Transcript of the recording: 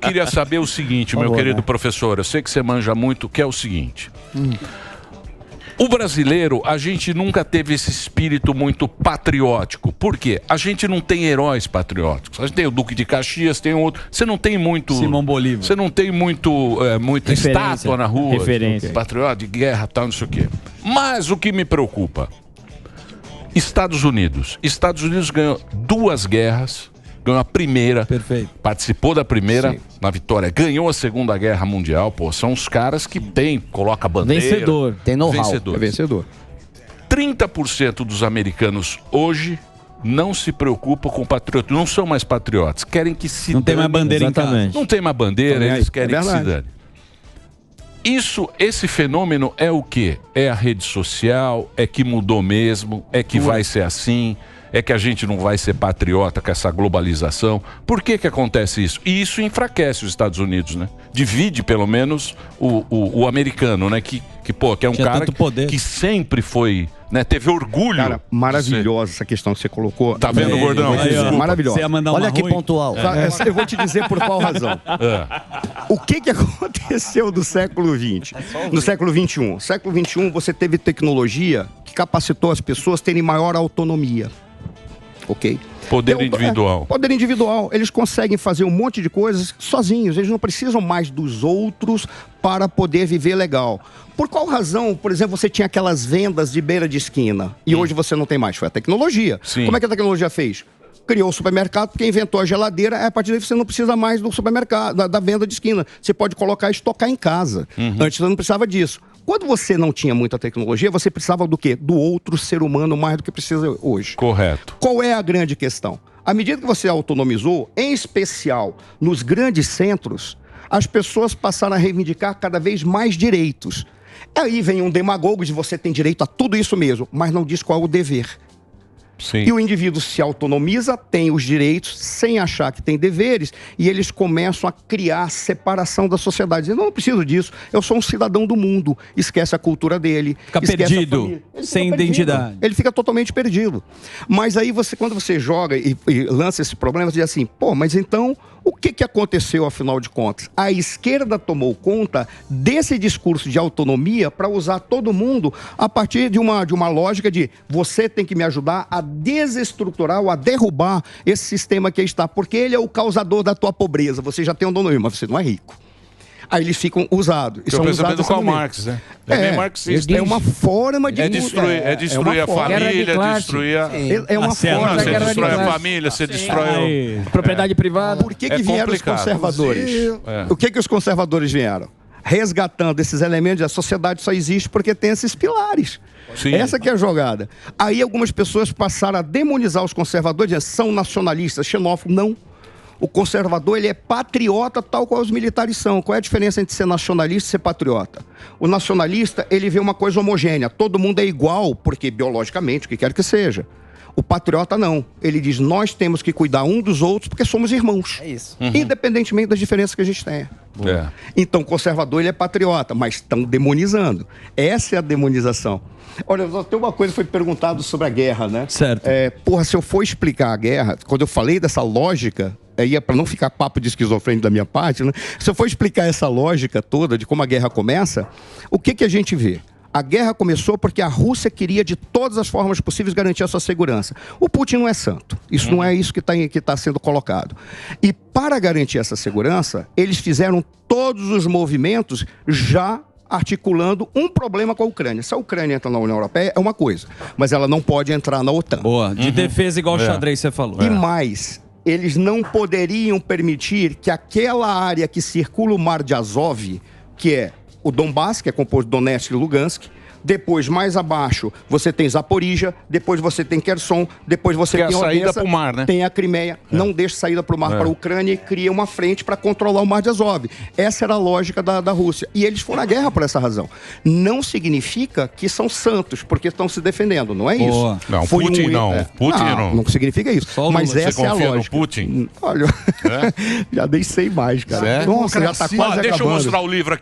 queria saber o seguinte, meu querido professor, eu sei que você manja muito, que é o seguinte. O brasileiro, a gente nunca teve esse espírito muito patriótico. Por quê? A gente não tem heróis patrióticos. A gente tem o Duque de Caxias, tem outro. Você não tem muito... Simão Bolívar. Você não tem muita estátua na rua. Referência. Patriota de guerra, tal, não sei o quê. Mas o que me preocupa... Estados Unidos. Estados Unidos ganhou 2 guerras. Ganhou a primeira. Perfeito. Participou da primeira na vitória. Ganhou a Segunda Guerra Mundial. Pô, são os caras que coloca a bandeira. Vencedor. Tem know-how. Vencedor. É vencedor. 30% dos americanos hoje não se preocupam com patriotismo. Não são mais patriotas. Querem que se Não tem mais bandeira em casa. Não tem mais bandeira, eles querem que se dane. Esse fenômeno é o quê? É a rede social, é que mudou mesmo, é que vai ser assim, é que a gente não vai ser patriota com essa globalização. Por que acontece isso? E isso enfraquece os Estados Unidos, né? Divide, pelo menos, o americano, né? Que é um cara que sempre foi... Né, teve orgulho. Cara, maravilhosa essa questão que você colocou. Tá vendo, Gordão? Maravilhosa. Olha que pontual. Eu vou te dizer por qual razão. O que aconteceu do século XX? No século XXI. No século XXI, você teve tecnologia que capacitou as pessoas a terem maior autonomia. Ok? Poder individual. Poder individual. Eles conseguem fazer um monte de coisas sozinhos. Eles não precisam mais dos outros para poder viver legal. Por qual razão, por exemplo, você tinha aquelas vendas de beira de esquina e hoje você não tem mais? Foi a tecnologia. Sim. Como é que a tecnologia fez? Criou o supermercado, porque inventou a geladeira, a partir daí você não precisa mais do supermercado, da venda de esquina. Você pode colocar e estocar em casa. Antes você não precisava disso. Quando você não tinha muita tecnologia, você precisava do quê? Do outro ser humano mais do que precisa hoje. Correto. Qual é a grande questão? À medida que você autonomizou, em especial nos grandes centros, as pessoas passaram a reivindicar cada vez mais direitos. Aí vem um demagogo de você tem direito a tudo isso mesmo, mas não diz qual é o dever. Sim. E o indivíduo se autonomiza, tem os direitos, sem achar que tem deveres, e eles começam a criar separação da sociedade. Eu não preciso disso, eu sou um cidadão do mundo. Esquece a cultura dele. Fica perdido, sem identidade. Ele fica totalmente perdido. Mas aí, quando você joga e lança esse problema, você diz assim, pô, mas então... O que aconteceu, afinal de contas? A esquerda tomou conta desse discurso de autonomia para usar todo mundo a partir de uma lógica de você tem que me ajudar a desestruturar ou a derrubar esse sistema que está, porque ele é o causador da tua pobreza. Você já tem um dono, mas você não é rico. Aí eles ficam usados. É o pensamento do Karl Marx, né? É bem marxista. É uma forma de... É destruir a família, destruir a... É uma forma... Você destrói a família, você destrói a propriedade privada. Por que vieram os conservadores? O que os conservadores vieram? Resgatando esses elementos, a sociedade só existe porque tem esses pilares. Sim. Essa que é a jogada. Aí algumas pessoas passaram a demonizar os conservadores, são nacionalistas, xenófobos. Não. O conservador, ele é patriota tal qual os militares são. Qual é a diferença entre ser nacionalista e ser patriota? O nacionalista, ele vê uma coisa homogênea. Todo mundo é igual, porque biologicamente, o que quer que seja. O patriota não. Ele diz, nós temos que cuidar um dos outros porque somos irmãos. É isso. Independentemente das diferenças que a gente tenha. Então, o conservador, ele é patriota, mas estão demonizando. Essa é a demonização. Olha, tem uma coisa que foi perguntado sobre a guerra, né? Certo. Se eu for explicar a guerra, quando eu falei dessa lógica, para não ficar papo de esquizofrênico da minha parte, né? Se eu for explicar essa lógica toda de como a guerra começa, o que a gente vê? A guerra começou porque a Rússia queria, de todas as formas possíveis, garantir a sua segurança. O Putin não é santo. Isso não é isso que está sendo colocado. E para garantir essa segurança, eles fizeram todos os movimentos já articulando um problema com a Ucrânia. Se a Ucrânia entra na União Europeia, é uma coisa. Mas ela não pode entrar na OTAN. Boa. De defesa igual o xadrez, você falou. E mais... Eles não poderiam permitir que aquela área que circula o Mar de Azov, que é o Donbass, que é composto de Donetsk e Lugansk, depois, mais abaixo, você tem Zaporizhia, depois você tem Kherson, depois você tem a saída para o mar, né? Tem a Crimeia, não deixa saída para o mar para a Ucrânia e cria uma frente para controlar o Mar de Azov. Essa era a lógica da Rússia. E eles foram à guerra por essa razão. Não significa que são santos, porque estão se defendendo, não é isso? Não, Putin não. Putin não. Não significa isso. Mas essa é a lógica. No Putin? Olha, já nem sei mais, cara. Certo? Nossa, já está quase acabando. Deixa eu mostrar o livro aqui.